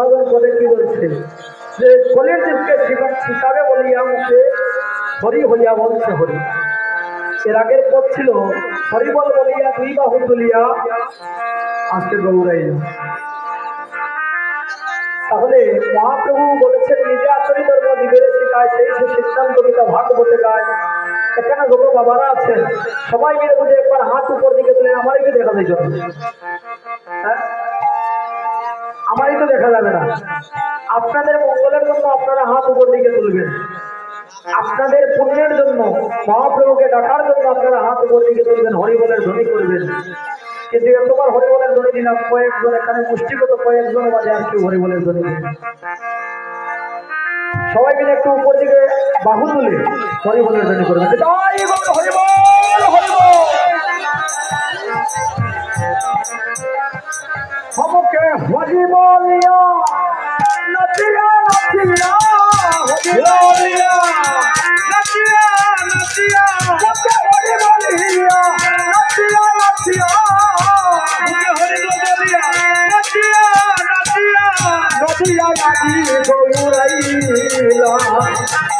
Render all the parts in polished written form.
গুণাগুণ করে কি বলছে যে কলির যুগকে জীবন শিখাবে বলিয়া মুখে হরি হইয়া বলছে হরি। এর আগের পথ ছিল হরিবল বলিয়া দুই বাহু তুলিয়া আজকে গৌরাইল। তাহলে মহাপ্রভু বলেছেন নিজে আচরিত জীবের শিখায় সেই সে সিদ্ধান্ত গীতা ভাগবতে গায়। এখানে যত বাবারা আছেন সবাই মিলে বুঝে একবার হাত উপর দিকে তুলে আমারই তো দেখা যায় জন্য, হ্যাঁ আমারই তো দেখা যাবে না। আপনাদের মঙ্গলের জন্য আপনারা হাত উপর দিকে তুলবেন, আপনাদের পুণ্যের জন্য মহাপ্রভুকে ডাকার জন্য আপনারা হাত উপর দিকে তুলবেন, হরিবলের ধ্বনি করবেন। কিন্তু এতবার হরিবলের ধ্বনি দিলাম কয়েকজন এখানে মুষ্টিগত কয়েকজন বাজে আর কেউ হরিবলের ধ্বনি দিন। সবাই মিলে একটু উপর দিকে বাহু তুলে হরিবলের ধ্বনি করবেন। হরিবল হরিবল हमके हरि बोलिया नचिया नचिया बोलिया नचिया नचिया हमके हरि बोलिया नचिया नचिया हमके हरि बोलिया नचिया नचिया नचिया नची गौरैला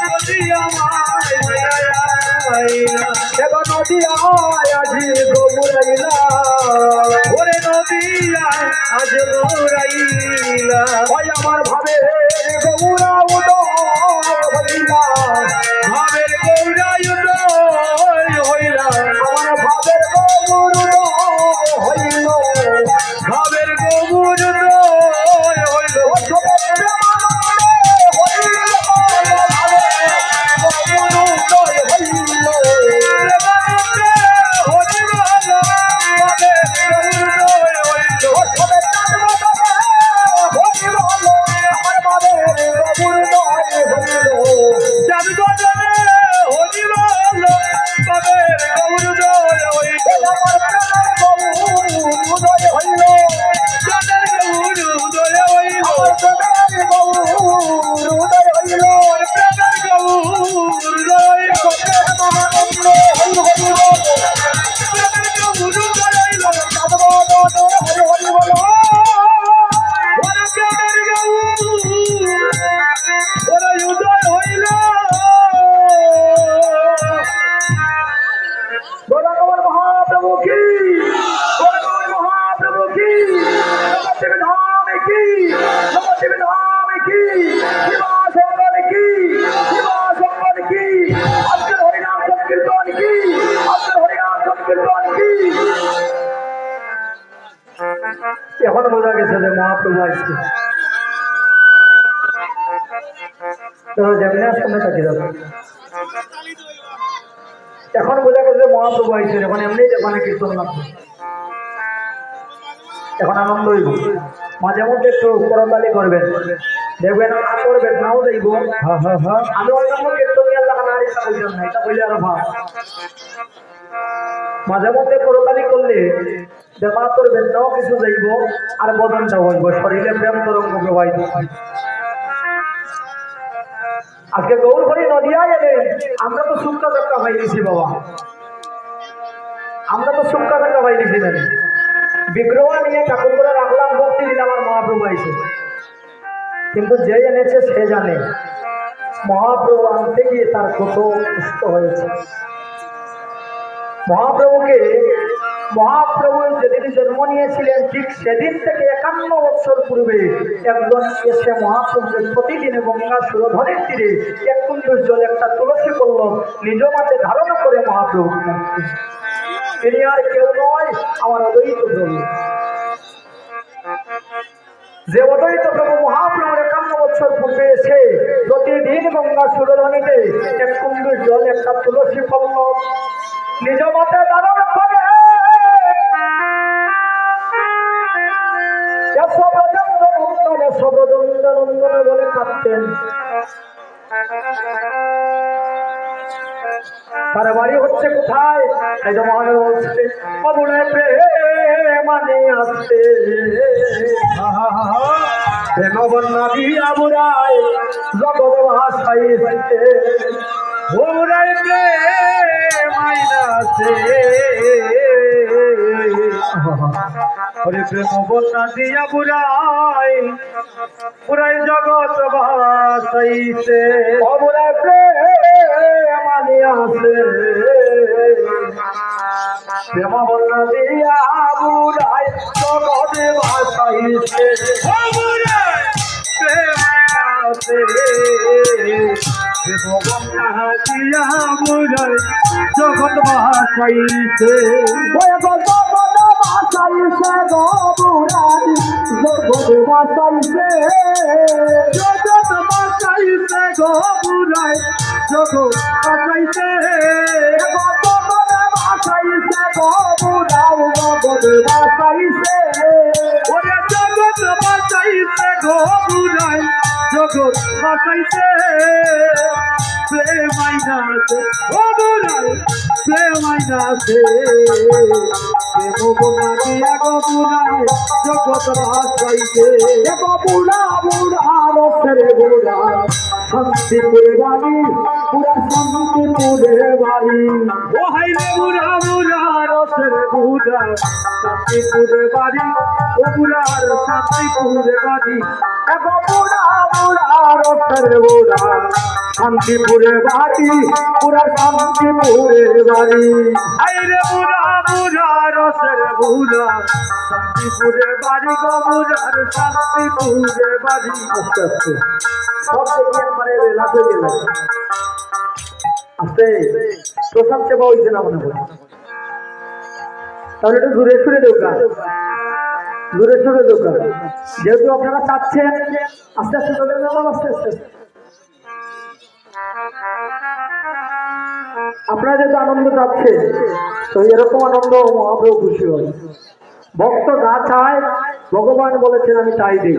नचिया माया देखो नदिया আজি গৌরাইলা ওরে নদিয়া আজ গৌরাইলা ওই আমার ভাবে গৌরা উদয় হইলা ভাবের গৌরা উদয় হইলা আমার ভাবের গৌর উদয় হইল ভাবের গৌর উদয় হইল এখন বোঝা গেছে যে মহাপ্রভু আসছে। এখন বোঝা গেছে যে মহাপ্রভু আসছে, এখন এমনি দোকানে কীর্তন লাগবে, এখন আনন্দ হইব। মাঝে মধ্যে একটু করতালি করবেন, দেখবেন না করবেন নাও দেখবো। আমি অন্যান্য কীর্তন নিয়ে লাগা না এটা বললাম না, এটা বললে আরো ভাব। মাঝে মধ্যে করতালি করলে দেবা করবেন নাও কিছু যাইব আর বদনটা হইব, শরীরে প্রেম তরঙ্গ প্রবাহিত। আজকে গৌর হরি নদিয়ায় এলেন, আমরা তো সুক্কা ধাক্কা পাই দিছি বাবা, আমরা তো সুক্কা ধাক্কা পাই দিছি না। বিগ্রহ নিয়ে ঠাকুর করে রাখলাম, ভক্তি দিলাম আর মহাপ্রভু আইছে। কিন্তু যে এনেছে সে জানে মহাপ্রভু আনতে গিয়ে তার কত কষ্ট হয়েছে। মহাপ্রভু যেদিন জন্ম নিয়েছিলেন ঠিক সেদিন থেকে 51 বছর পূর্বে একজন এসে মহাপ্রভুকে প্রতিদিনে গঙ্গা সুরধরের তীরে 1 কুণ্ডুষ জল একটা তুলসী পল্লব নিজ মাঠে ধারণ করে মহাপ্রভু, তিনি আর কেউ নয় আমার অদ্বৈত প্রভু। যে অদ্বৈত প্রভু মহাপ্রভুর 51 বছর পূর্বে এসে প্রতিদিন গঙ্গা সুরধনীতে 1 কুণ্ডুষ জল একটা তুলসী পল্লব নিজ মাঠে ধারণ করে নন্দন বলে কাঁদতেন। তার বাড়ি হচ্ছে কোথায়? এই যে মহাদেব বলছে অবুড়ায় প্রেমানে আসছে প্রেম বন্যা দিয়া বুড়ায় জগৎ ভাসাইছে অবুড়ায় প্রেমাইন আসে হরে প্রেম বন্যা দিয়া বুড়াই পুরাই জগৎ বাসাইছে অবরা প্রেম আনিয়াছে প্রেম বন্যা দিয়া বুড়াই জগৎ বাসাইছে অবরা প্রেম আনিয়াছে প্রেম বন্যা দিয়া বুড়াই জগৎ বাসাইছে বাসাইছে গবুরাই জগৎ বাসাইছে জগৎ বাসাইছে গবুরাই জগৎ বাসাইছে বাসাইছে গবুরাই জগৎ বাসাইছে ওরে জগৎ বাসাইছে গবুরাই জগৎ বাসাইছে প্রেমাইনাছে গবুরাই প্রেমাইনাছে বন্যা দিয়া গবুরাই জগৎ বাসাইছে বুড়া বুড়া রসের বুড়া শান্তিপুরে বাড়ি পুরা শান্তিপুরে বাড়ি ও হাইরে বুড়া বুড়া রসের বুড়া শান্তিপুরে বাড়ি ও বুড়ার শান্তিপুরে বাড়ি বুড়া বুড়া রসের বুড়া শান্তিপুরে বাড়ি পুরা শান্তিপুরে বাড়ি হাইরে বুড়া বুড়া রসের বুড়া শান্তিপুরে বাড়ি গবুরার শান্তিপুরে বাড়ি আস্তে আস্তে সব দেখি একবারে বেলা হয়ে গেল আস্তে প্রসাদ সেবা হয়েছে না মনে হয় তাহলে একটু দূরে সরে দোকান দূরে সরে দোকান যেহেতু আপনারা চাচ্ছেন আস্তে আস্তে চলে যাবেন আস্তে আস্তে আপনারা যেহেতু আনন্দ চাচ্ছে তো এরকম আনন্দ মহাপ্রভু খুশি হয় ভক্ত যা চায় ভগবান বলেছেন আমি তাই দিই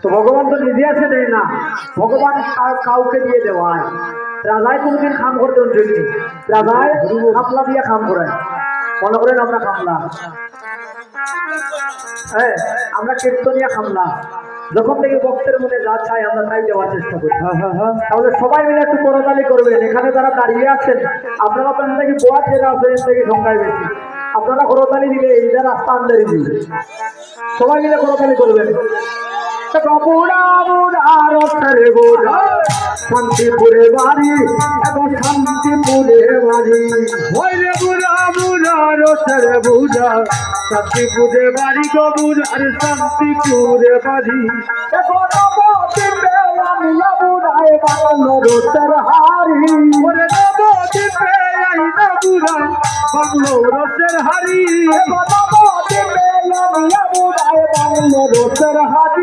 তো ভগবান তো নিজে আসে দেয় না ভগবান কাউকে দিয়ে দেওয়ায় রাজায় কোনদিন খাম করতে জন্য রাজায় খাপলা দিয়ে খাম করায় মনে করেন আমরা খামলা হ্যাঁ আমরা কীর্তনিয়া খামলা যখন থেকে ভক্তের মনে যা চাই আমরা তাই দেওয়ার চেষ্টা করি তাহলে সবাই মিলে একটু করতালি করবেন এখানে যারা দাঁড়িয়ে আছেন আপনারা তো থেকে বোয়া ছেড়ে আসবেন থেকে সংখ্যায় বেশি আপনারা করতালি দিলে এইটা রাস্তা আন্দারি দিবে সবাই মিলে করতালি করবেন শান্তিপুরে বাড়ি এবং শান্তিপুরে বাড়ি হইলে বুড়া বুড়া রসের বুড়া শান্তিপুরে বাড়ি গবুরার শান্তিপুরে বাড়ি বুড়ায় বাংলো রসের হারি বাংলো রসের হারি বুড়ায় বাংলো রসের হারি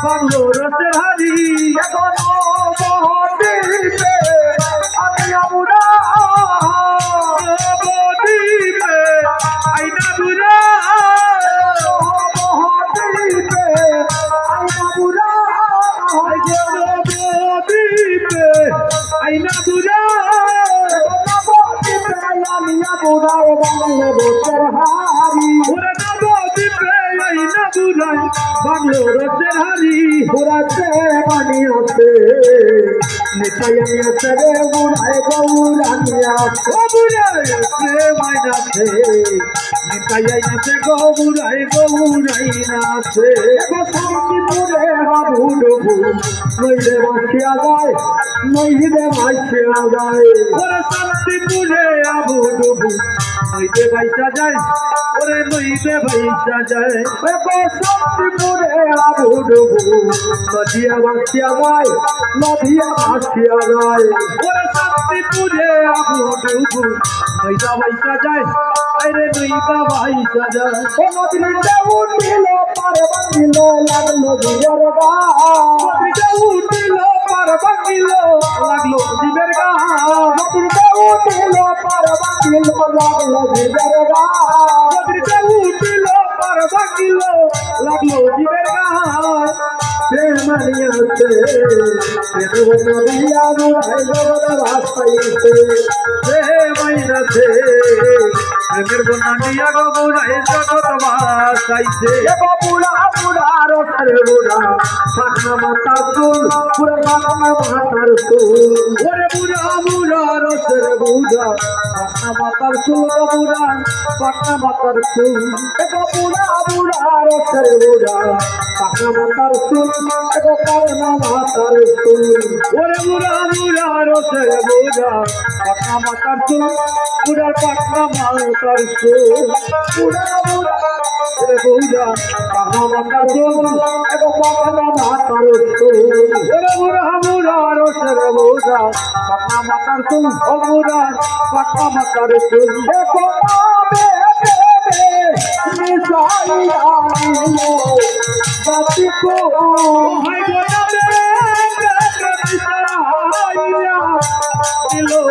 বাংলো রসের হারি আইনা বুড়া আইনা বুড়া বুড়ায় বাংলো রসের হারি বাংলো রসের হারি বুড়াতে পানি আছে নেতাই আমি আছে রে বুড়ায় গৌরানি আছে বুড়ায় মাইনাছে নেতাই আছে গৌরাই গৌরাই নাছে শান্তিপুরে হাবু ডুবু নইলে বাঁচিয়া যায় নইলে বাঁচিয়া যায় ওরে শান্তিপুরে হাবু ডুবু নইলে বাইসা যায় ওরে নইলে বাইসা যায় শান্তিপুরে হাবু ডুবু নদিয়া বাঁচিয়া যায় নদিয়া বাঁচিয়া যায় ওরে শান্তিপুরে হাবু ডুবু নইলা বাইসা যায় আরে নইলা বাইসা যায় ও নদীতে উঠিল পার বাঁধিল লাগলো জীবের গা নদীতে উঠিল পার বাঁধিল লাগলো জীবের গা নদীতে উঠিল পার বাঁধিল লাগলো জীবের গা নদীতে উঠিল পার বাঁধিল লাগলো জীবের গা প্রেমানিয়াছে প্রেম নদিয়া বুড়াই জগৎ বাসাইছে প্রেমাইনাছে প্রেমের বন্যা দিয়া গবুরাই জগৎ বাসাইছে বুড়া বুড়া রসের বুড়া শাখা মাতা চুল পুরা মাথা মাথার চুল ওরে বুড়া বুড়া রসের বুড়া পাটনা মাথার চুল বুড়া পাটনা মাথার চুল এগো বুড়া বুড়া রসের বুড়া পাটনা মাথার চুল এগো পাটনা মাথার চুল ওরে বুড়া বুড়া রসের বুড়া পাটনা মাথার চুল বুড়ার পাটনা মাথার চুল বুড়া বুড়া বুড়া পাটনা মাথার চুল এগো পাটনা মাথার চুল ওরে বুড়া বুড়া রসের বুড়া পাটনা মাথার চুল ও বুড়া পাটনা মাথার চুল দেখো জাতি কো হাই গোনালে দিলো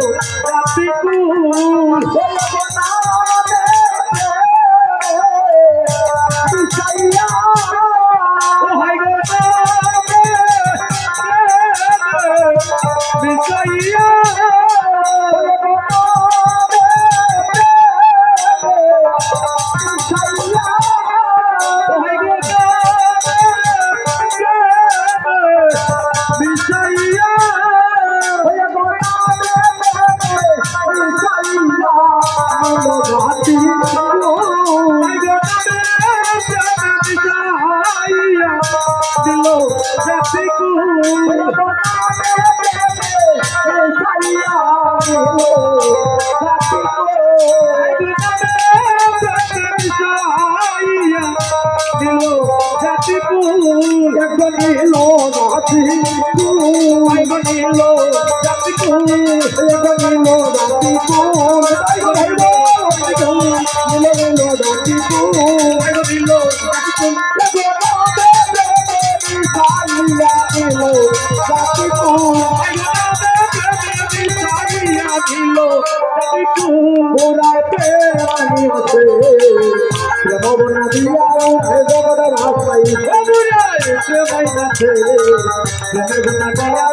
জাতি কো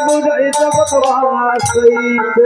বুঝাইতে কত ভাষাইতে